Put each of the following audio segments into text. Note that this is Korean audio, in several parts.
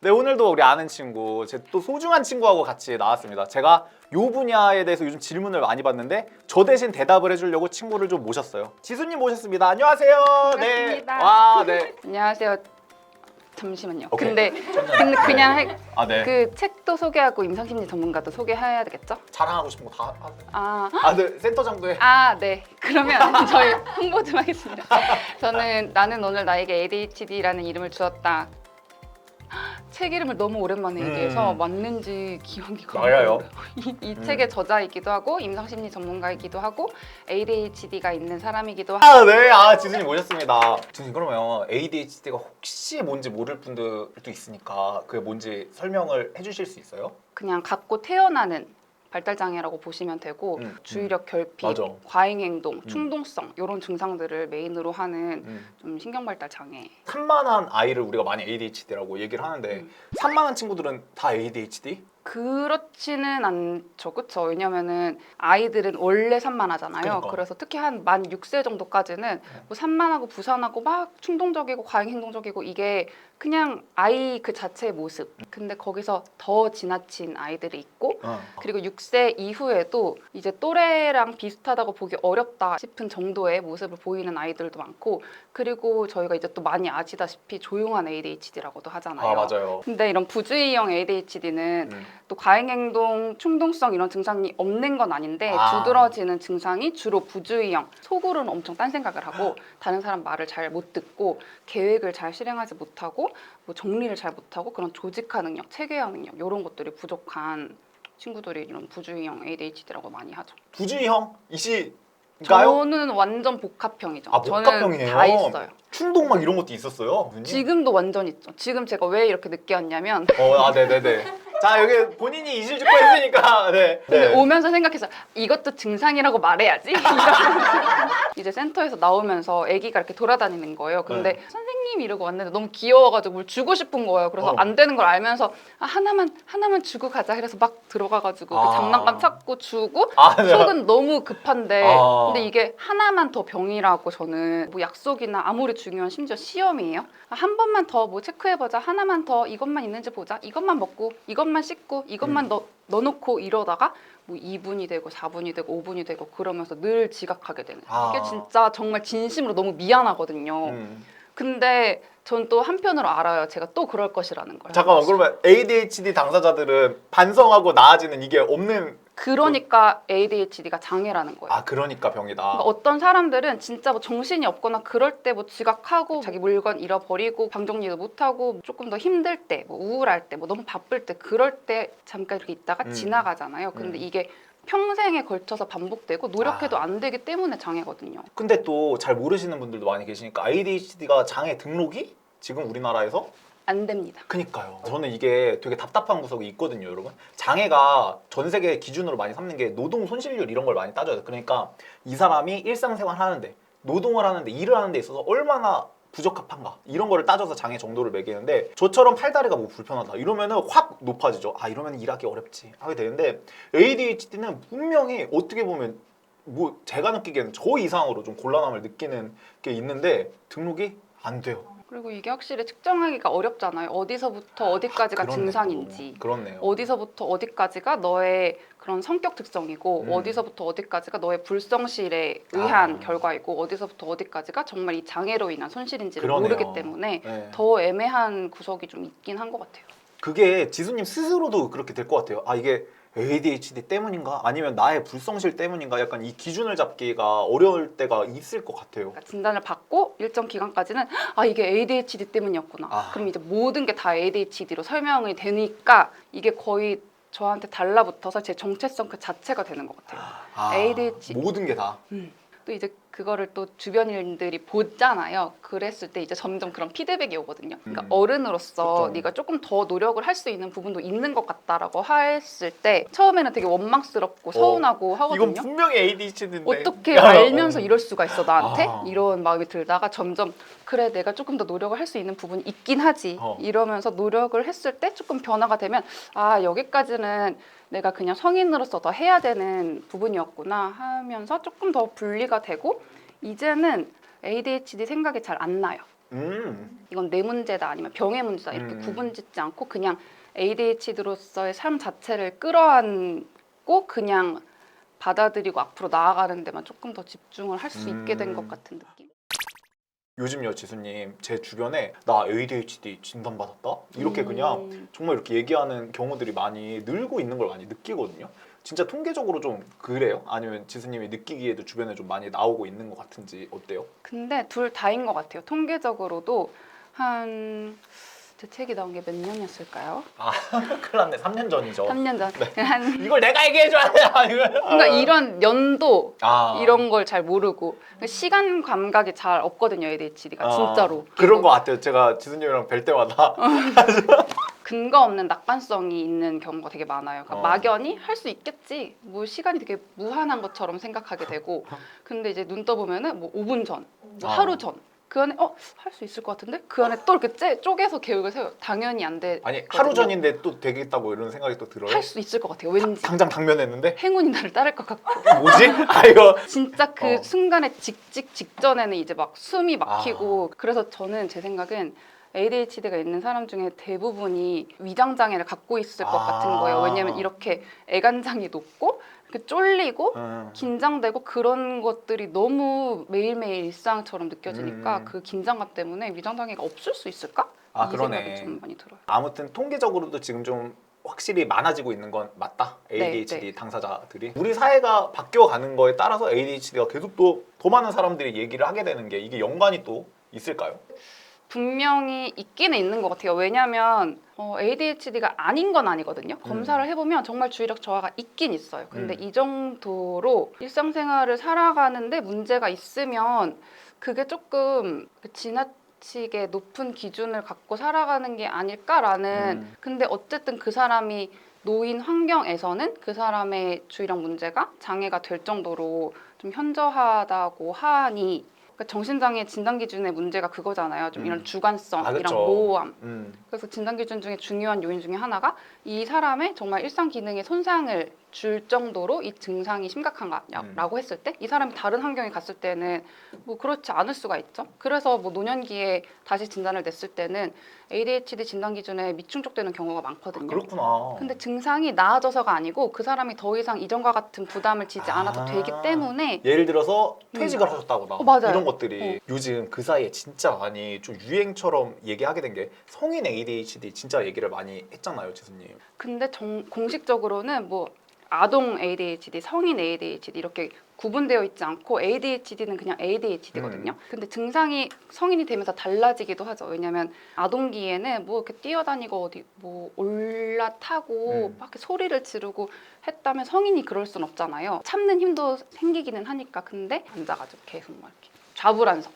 네, 오늘도 우리 아는 친구, 제 또 소중한 친구하고 같이 나왔습니다. 제가 요 분야에 대해서 요즘 질문을 많이 받는데 저 대신 대답을 해주려고 친구를 좀 모셨어요. 지수님 모셨습니다. 안녕하세요. 반갑습니다. 네. 와, 네. 안녕하세요. 잠시만요. 오케이. 근데 그냥 아, 네. 그 책도 소개하고 임상심리 전문가도 소개해야 되겠죠? 자랑하고 싶은 거 다. 네. 센터장도 해. 네. 그러면 저희 홍보 좀 하겠습니다. 저는 나는 오늘 나에게 ADHD라는 이름을 주었다. 책 이름을 너무 오랜만에 얘기해서 맞는지 기억이 맞아요. 이 책의 저자이기도 하고 임상심리 전문가이기도 하고 ADHD가 있는 사람이기도 하고. 네. 지수님 모셨습니다. 지수님, 그러면 ADHD가 혹시 뭔지 모를 분들도 있으니까 그게 뭔지 설명을 해주실 수 있어요? 그냥 갖고 태어나는 발달장애라고 보시면 되고 주의력 결핍, 맞아. 과잉행동, 충동성 이런 증상들을 메인으로 하는 좀 신경발달장애. 산만한 아이를 우리가 많이 ADHD라고 얘기를 하는데 산만한 친구들은 다 ADHD? 그렇지는 않죠, 그렇죠? 왜냐면은 아이들은 원래 산만하잖아요. 그러니까. 그래서 특히 한 만 6세 정도까지는 뭐 산만하고 부산하고 막 충동적이고 과잉행동적이고 이게 그냥 아이 그 자체의 모습. 근데 거기서 더 지나친 아이들이 있고 그리고 6세 이후에도 이제 또래랑 비슷하다고 보기 어렵다 싶은 정도의 모습을 보이는 아이들도 많고 그리고 저희가 이제 또 많이 아시다시피 조용한 ADHD라고도 하잖아요. 맞아요. 근데 이런 부주의형 ADHD는 또 과잉행동, 충동성 이런 증상이 없는 건 아닌데 두드러지는 증상이 주로 부주의형, 속으로는 엄청 딴 생각을 하고 다른 사람 말을 잘 못 듣고 계획을 잘 실행하지 못하고 뭐 정리를 잘 못하고 그런 조직화 능력, 체계화 능력 이런 것들이 부족한 친구들이 이런 부주의형 ADHD라고 많이 하죠. 부주의형이신가요? 저는 완전 복합형이죠. 복합형이에요? 저는 다 있어요. 충동 막 이런 것도 있었어요? 누님? 지금도 완전 있죠. 지금 제가 왜 이렇게 늦게 왔냐면 네네네. 자, 여기 본인이 이실 직고 했으니까 네. 근데 오면서 생각해서 이것도 증상이라고 말해야지. 이제 센터에서 나오면서 아기가 이렇게 돌아다니는 거예요. 근데 선생님 이러고 왔는데 너무 귀여워가지고 뭘 주고 싶은 거예요. 그래서 안 되는 걸 알면서 하나만 주고 가자. 그래서 막 들어가가지고 그 장난감 찾고 주고 속은 너무 급한데 근데 이게 하나만 더 병이라고 저는 뭐 약속이나 아무리 중요한 심지어 시험이에요. 한 번만 더 뭐 체크해보자. 하나만 더 이것만 있는지 보자. 이것만 먹고 이것만 씻고 이것만 넣어놓고 이러다가 뭐 2분이 되고 4분이 되고 5분이 되고 그러면서 늘 지각하게 되는 이게 진짜 정말 진심으로 너무 미안하거든요. 근데 전 또 한편으로 알아요. 제가 또 그럴 것이라는 걸. 잠깐만, 그러면 ADHD 당사자들은 반성하고 나아지는 이게 없는 그러니까 ADHD가 장애라는 거예요. 그러니까 병이다. 그러니까 어떤 사람들은 진짜 뭐 정신이 없거나 그럴 때 뭐 지각하고 자기 물건 잃어버리고 방 정리도 못하고 조금 더 힘들 때, 뭐 우울할 때, 뭐 너무 바쁠 때 그럴 때 잠깐 이렇게 있다가 지나가잖아요. 근데 이게 평생에 걸쳐서 반복되고 노력해도 안 되기 때문에 장애거든요. 근데 또 잘 모르시는 분들도 많이 계시니까 ADHD가 장애 등록이 지금 우리나라에서 안 됩니다. 그니까요. 저는 이게 되게 답답한 구석이 있거든요, 여러분. 장애가 전 세계 기준으로 많이 삼는 게 노동 손실률 이런 걸 많이 따져요. 그러니까 이 사람이 일상생활 하는데 노동을 하는데 일을 하는 데 있어서 얼마나 부적합한가 이런 거를 따져서 장애 정도를 매기는데 저처럼 팔다리가 뭐 불편하다 이러면은 확 높아지죠. 이러면 일하기 어렵지 하게 되는데 ADHD는 분명히 어떻게 보면 뭐 제가 느끼기에는 저 이상으로 좀 곤란함을 느끼는 게 있는데 등록이 안 돼요. 그리고 이게 확실히 측정하기가 어렵잖아요. 어디서부터 어디까지가 그렇네, 증상인지, 그렇네요. 어디서부터 어디까지가 너의 그런 성격 특성이고, 어디서부터 어디까지가 너의 불성실에 의한 결과이고, 어디서부터 어디까지가 정말 이 장애로 인한 손실인지를 그러네요. 모르기 때문에 네. 더 애매한 구석이 좀 있긴 한 것 같아요. 그게 지수님 스스로도 그렇게 될 것 같아요. 이게 ADHD 때문인가? 아니면 나의 불성실 때문인가? 약간 이 기준을 잡기가 어려울 때가 있을 것 같아요. 그러니까 진단을 받고 일정 기간까지는 이게 ADHD 때문이었구나. 그럼 이제 모든 게 다 ADHD로 설명이 되니까 이게 거의 저한테 달라붙어서 제 정체성 그 자체가 되는 것 같아요. ADHD 모든 게 다. 또 이제 그거를 또 주변인들이 보잖아요. 그랬을 때 이제 점점 그런 피드백이 오거든요. 그러니까 어른으로서 그쵸. 네가 조금 더 노력을 할 수 있는 부분도 있는 것 같다라고 했을 때 처음에는 되게 원망스럽고 서운하고 하거든요. 이건 분명히 ADHD인데 어떻게 알면서 이럴 수가 있어 나한테? 아. 이런 마음이 들다가 점점 그래 내가 조금 더 노력을 할 수 있는 부분이 있긴 하지 이러면서 노력을 했을 때 조금 변화가 되면 여기까지는 내가 그냥 성인으로서 더 해야 되는 부분이었구나 하면서 조금 더 분리가 되고 이제는 ADHD 생각이 잘 안 나요. 이건 내 문제다 아니면 병의 문제다 이렇게 구분짓지 않고 그냥 ADHD로서의 삶 자체를 끌어안고 그냥 받아들이고 앞으로 나아가는 데만 조금 더 집중을 할 수 있게 된 것 같은 느낌. 요즘요 지수님 제 주변에 나 ADHD 진단받았다? 이렇게 그냥 정말 이렇게 얘기하는 경우들이 많이 늘고 있는 걸 많이 느끼거든요. 진짜 통계적으로 좀 그래요? 아니면 지수님이 느끼기에도 주변에 좀 많이 나오고 있는 것 같은지 어때요? 근데 둘 다인 것 같아요. 통계적으로도 제 책이 나온 게 몇 년이었을까요? 아 큰일 났네. 3년 전이죠. 3년 전. 네. 한 이걸 내가 얘기해줘야 돼. 그러니까 이런 연도 아. 이런 걸 잘 모르고 시간 감각이 잘 없거든요. ADHD가 진짜로. 그런 것 같아요. 제가 지수님이랑 뵐 때마다 근거 없는 낙관성이 있는 경우가 되게 많아요. 그러니까 막연히 할 수 있겠지. 뭐 시간이 되게 무한한 것처럼 생각하게 되고, 근데 이제 눈 떠보면은 뭐 5분 전, 뭐 하루 전. 그 안에 할 수 있을 것 같은데 그 안에 또 이렇게 쪼개서 계획을 세워요. 당연히 안 돼. 아니 하루 전인데 또 되겠다고 이런 생각이 또 들어요. 할 수 있을 것 같아요. 왠지 당장 당면했는데 행운이 나를 따를 것 같고. 뭐지? 아 이거 진짜 그 순간에 직전에는 이제 막 숨이 막히고 그래서 저는 제 생각은 ADHD가 있는 사람 중에 대부분이 위장 장애를 갖고 있을 것 같은 거예요. 왜냐면 이렇게 애간장이 높고 이렇게 쫄리고 긴장되고 그런 것들이 너무 매일매일 일상처럼 느껴지니까 그 긴장감 때문에 위장 장애가 없을 수 있을까? 이 그러네. 생각이 좀 많이 들어요. 아무튼 통계적으로도 지금 좀 확실히 많아지고 있는 건 맞다. ADHD 네. 당사자들이 우리 사회가 바뀌어가는 거에 따라서 ADHD가 계속 또 더 많은 사람들이 얘기를 하게 되는 게 이게 연관이 또 있을까요? 분명히 있기는 있는 것 같아요. 왜냐하면 ADHD가 아닌 건 아니거든요. 검사를 해보면 정말 주의력 저하가 있긴 있어요. 근데 이 정도로 일상생활을 살아가는데 문제가 있으면 그게 조금 지나치게 높은 기준을 갖고 살아가는 게 아닐까라는 근데 어쨌든 그 사람이 놓인 환경에서는 그 사람의 주의력 문제가 장애가 될 정도로 좀 현저하다고 하니 그러니까 정신장애 진단 기준의 문제가 그거잖아요. 좀 이런 주관성, 이런 그쵸. 모호함. 그래서 진단 기준 중에 중요한 요인 중에 하나가 이 사람의 정말 일상 기능에 손상을 줄 정도로 이 증상이 심각한가라고 했을 때 이 사람이 다른 환경에 갔을 때는 뭐 그렇지 않을 수가 있죠. 그래서 뭐 노년기에 다시 진단을 냈을 때는 ADHD 진단 기준에 미충족되는 경우가 많거든요. 그렇구나. 근데 증상이 나아져서가 아니고 그 사람이 더 이상 이전과 같은 부담을 지지 않아도 되기 때문에 예를 들어서 퇴직을 하셨다거나 맞아요. 이런 것들이 요즘 그 사이에 진짜 많이 좀 유행처럼 얘기하게 된 게 성인 ADHD 진짜 얘기를 많이 했잖아요, 지수님. 근데 공식적으로는 뭐 아동 ADHD, 성인 ADHD 이렇게 구분되어 있지 않고 ADHD는 그냥 ADHD거든요. 근데 증상이 성인이 되면서 달라지기도 하죠. 왜냐하면 아동기에는 뭐 이렇게 뛰어다니고 어디 뭐 올라타고 막 이렇게 소리를 지르고 했다면 성인이 그럴 순 없잖아요. 참는 힘도 생기기는 하니까. 근근데 앉아가지고 계속 막 이렇게 좌불안석.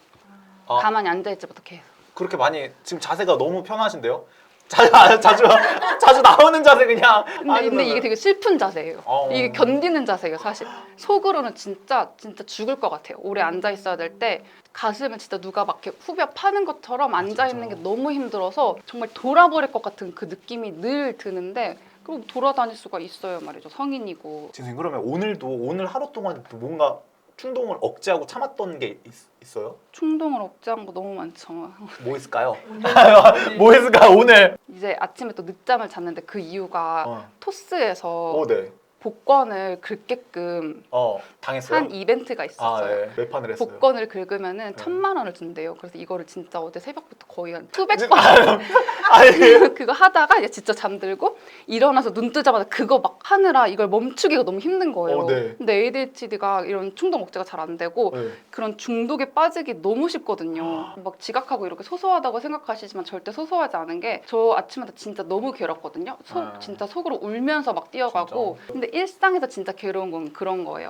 가만히 앉아있지부터 계속. 그렇게 많이 지금 자세가 너무 편하신데요? 자주 나오는 자세 그냥. 근데 이게 되게 슬픈 자세예요. 이게 견디는 자세예요, 사실. 속으로는 진짜 죽을 것 같아요. 오래 앉아 있어야 될 때 가슴을 진짜 누가 막 이렇게 후벼 파는 것처럼 앉아 있는 게 너무 힘들어서 정말 돌아버릴 것 같은 그 느낌이 늘 드는데 그럼 돌아다닐 수가 있어요, 말이죠. 성인이고. 지금 그러면 오늘 하루 동안 또 뭔가 충동을 억제하고 참았던 게 있어요? 충동을 억제한 거 너무 많죠. 뭐 있을까요? 뭐 있을까요 오늘? 이제 아침에 또 늦잠을 잤는데 그 이유가 토스에서 네. 복권을 긁게끔 당했어요? 한 이벤트가 있었어요. 네. 매판을 했어요. 복권을 긁으면은 1,000만 원을 준대요. 그래서 이거를 진짜 어제 새벽부터 거의 한 수백 번 그거 하다가 이제 진짜 잠들고 일어나서 눈 뜨자마자 그거 막 하느라 이걸 멈추기가 너무 힘든 거예요. 네. 근데 ADHD가 이런 충동 억제가 잘 안 되고 그런 중독에 빠지기 너무 쉽거든요. 막 지각하고 이렇게 소소하다고 생각하시지만 절대 소소하지 않은 게 저 아침마다 진짜 너무 괴롭거든요. 진짜 속으로 울면서 막 뛰어가고 근데 일상에서 진짜 괴로운 건 그런 거예요.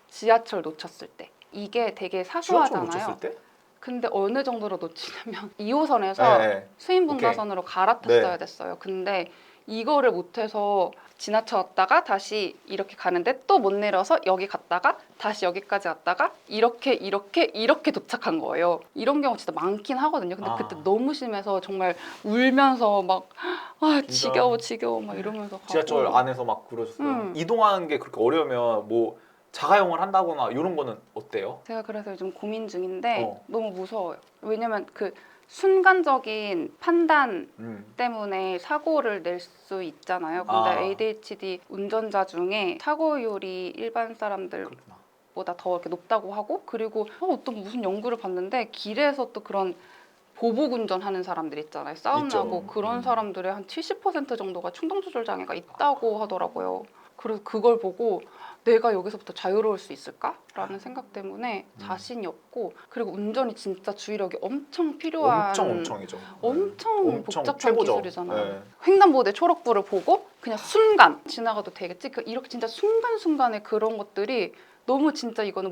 지하철 놓쳤을 때 이게 되게 사소하잖아요. 지하철 놓쳤을 때? 근데 어느 정도로 놓치냐면 2호선에서 수인분사선으로 갈아탔어야 됐어요. 근데 이거를 못해서 지나쳤다가 다시 이렇게 가는데 또 못 내려서 여기 갔다가 다시 여기까지 왔다가 이렇게 도착한 거예요. 이런 경우 진짜 많긴 하거든요. 근데 그때 너무 심해서 정말 울면서 막 지겨워 막 이러면서 가고. 지하철 안에서 막 그러셨어요? 이동하는 게 그렇게 어려우면 뭐 자가용을 한다거나 이런 거는 어때요? 제가 그래서 요즘 고민 중인데 너무 무서워요. 왜냐면 그 순간적인 판단 음. 때문에 사고를 낼 수 있잖아요. 근데 아. ADHD 운전자 중에 사고율이 일반 사람들보다 그렇구나. 더 이렇게 높다고 하고, 그리고 어떤 무슨 연구를 봤는데 길에서 또 그런 보복 운전하는 사람들 있잖아요. 싸움 있죠. 나고 그런 사람들의 한 70% 정도가 충동 조절 장애가 있다고 하더라고요. 그래서 그걸 보고 내가 여기서부터 자유로울 수 있을까라는 생각 때문에 자신이 없고, 그리고 운전이 진짜 주의력이 엄청 필요한 엄청이죠. 엄청 복잡한 최고죠. 기술이잖아요. 네. 횡단보도에 초록불을 보고 그냥 순간 지나가도 되겠지. 이렇게 진짜 순간순간에 그런 것들이 너무 진짜 이거는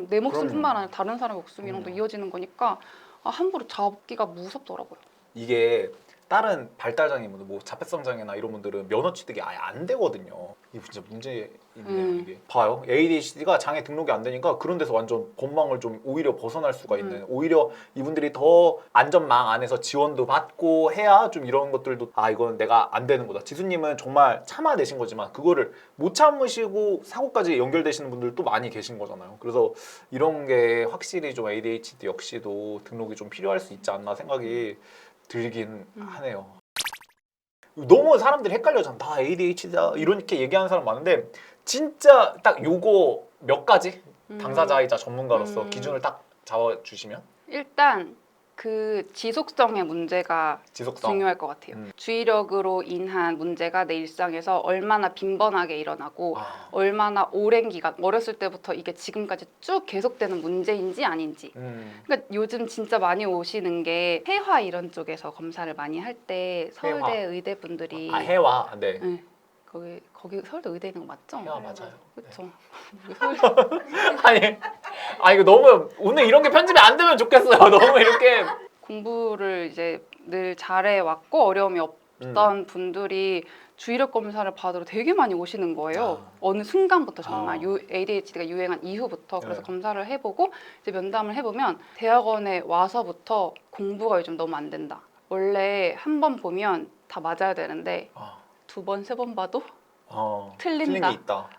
내 목숨뿐만 아니라 다른 사람의 목숨이랑도 이어지는 거니까 함부로 잡기가 무섭더라고요. 이게 다른 발달 장애인분들, 뭐 자폐성 장애나 이런 분들은 면허 취득이 아예 안 되거든요. 이게 진짜 문제있네요. 이게 봐요. ADHD가 장애 등록이 안 되니까 그런 데서 완전 건망을 좀 오히려 벗어날 수가 있는, 오히려 이분들이 더 안전망 안에서 지원도 받고 해야 좀 이런 것들도 이건 내가 안 되는 거다. 지수님은 정말 참아내신 거지만 그거를 못 참으시고 사고까지 연결되시는 분들도 많이 계신 거잖아요. 그래서 이런 게 확실히 좀 ADHD 역시도 등록이 좀 필요할 수 있지 않나 생각이 들긴 하네요. 너무 사람들이 헷갈려잖아. 다 ADHD다 이렇게 얘기하는 사람 많은데 진짜 딱 요거 몇 가지 당사자이자 전문가로서 기준을 딱 잡아주시면. 일단 그 지속성의 문제가 지속성. 중요할 것 같아요. 주의력으로 인한 문제가 내 일상에서 얼마나 빈번하게 일어나고 얼마나 오랜 기간, 어렸을 때부터 이게 지금까지 쭉 계속되는 문제인지 아닌지. 그러니까 요즘 진짜 많이 오시는 게 해화 이런 쪽에서 검사를 많이 할 때 서울대 의대 분들이 해와. 네. 네. 거기 서울대 의대 있는 거 맞죠? 해와 맞아요. 그렇죠. 이거 너무 오늘 이런 게 편집이 안 되면 좋겠어요. 너무 이렇게 공부를 이제 늘 잘해 왔고 어려움이 없던 분들이 주의력 검사를 받으러 되게 많이 오시는 거예요. 어느 순간부터 정말 ADHD가 유행한 이후부터. 그래서 검사를 해보고 이제 면담을 해보면 대학원에 와서부터 공부가 요즘 너무 안 된다. 원래 한 번 보면 다 맞아야 되는데 두 번, 세 번 봐도 틀린 게 있다.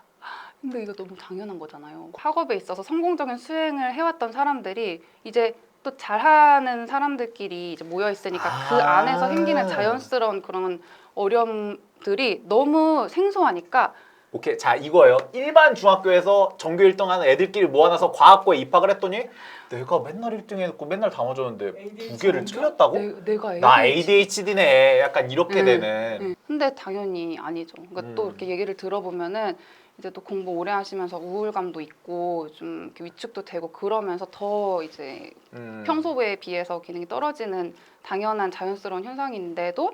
근데 이거 너무 당연한 거잖아요. 학업에 있어서 성공적인 수행을 해왔던 사람들이 이제 또 잘하는 사람들끼리 이제 모여 있으니까 그 안에서 생기는 자연스러운 그런 어려움들이 너무 생소하니까. 오케이, 자 이거예요. 일반 중학교에서 전교 1등하는 애들끼리 모아놔서 과학고에 입학을 했더니 내가 맨날 1등했고 맨날 다 맞았는데 두 개를 틀렸다고? 내가 나 ADHD네. 약간 이렇게 되는. 근데 당연히 아니죠. 그러니까 또 이렇게 얘기를 들어보면은 이제 또 공부 오래 하시면서 우울감도 있고 좀 이렇게 위축도 되고 그러면서 더 이제 평소에 비해서 기능이 떨어지는 당연한 자연스러운 현상인데도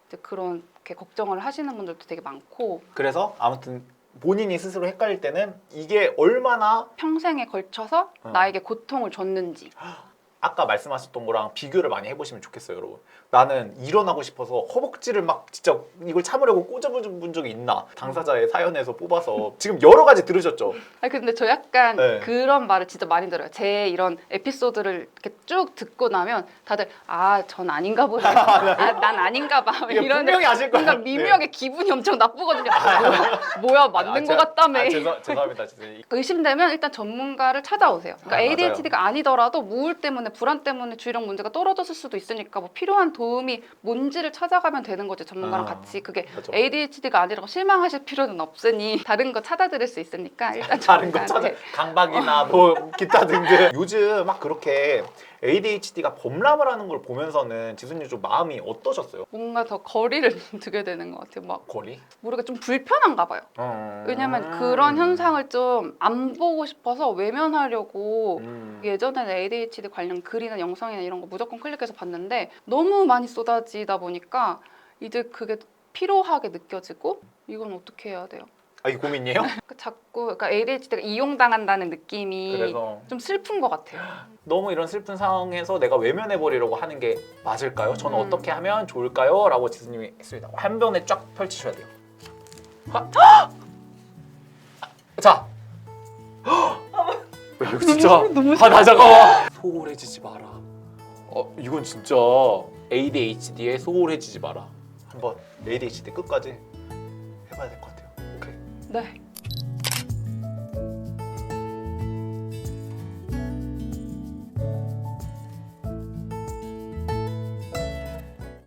이제 그렇게 걱정을 하시는 분들도 되게 많고. 그래서 아무튼 본인이 스스로 헷갈릴 때는 이게 얼마나 평생에 걸쳐서 나에게 고통을 줬는지. 아까 말씀하셨던 거랑 비교를 많이 해보시면 좋겠어요, 여러분. 나는 일어나고 싶어서 허벅지를 막 진짜 이걸 참으려고 꽂아본 적이 있나? 당사자의 사연에서 뽑아서 지금 여러 가지 들으셨죠? 근데 저 약간 그런 말을 진짜 많이 들어요. 제 이런 에피소드를 이렇게 쭉 듣고 나면 다들 전 아닌가 보네. 난 아닌가 봐. 이런 분명히 아실 거예요. 그러니까 미묘하게 기분이 엄청 나쁘거든요. 뭐야 맞는 거 같다며. 죄송합니다. 의심되면 일단 전문가를 찾아오세요. 그러니까 ADHD가 아니더라도 우울 때문에 불안 때문에 주의력 문제가 떨어졌을 수도 있으니까 뭐 필요한 도움이 뭔지를 찾아가면 되는 거죠. 전문가랑 같이. 그게 맞아. ADHD가 아니라고 실망하실 필요는 없으니 다른 거 찾아드릴 수 있으니까 일단 다른 거 찾아 강박이나 뭐 기타 등등. 요즘 막 그렇게 ADHD가 범람을 하는 걸 보면서는 지수님 좀 마음이 어떠셨어요? 뭔가 더 거리를 두게 되는 것 같아요. 막 거리? 모르게 좀 불편한가 봐요. 왜냐면 그런 현상을 좀 안 보고 싶어서 외면하려고 예전에는 ADHD 관련 글이나 영상이나 이런 거 무조건 클릭해서 봤는데 너무 많이 쏟아지다 보니까 이제 그게 피로하게 느껴지고 이건 어떻게 해야 돼요? 이게 고민이에요? 그러니까 ADHD가 이용당한다는 느낌이 그래서 좀 슬픈 것 같아요. 너무 이런 슬픈 상황에서 내가 외면해버리려고 하는 게 맞을까요? 저는 어떻게 하면 좋을까요? 라고 지수님이 했습니다. 한 번에 쫙 펼치셔야 돼요. 자! 이거 진짜 나 잠깐만. 소홀해지지 마라. 이건 진짜 ADHD에 소홀해지지 마라. 한번 ADHD 끝까지 해봐야 될 것 같아요. 오케이. 네.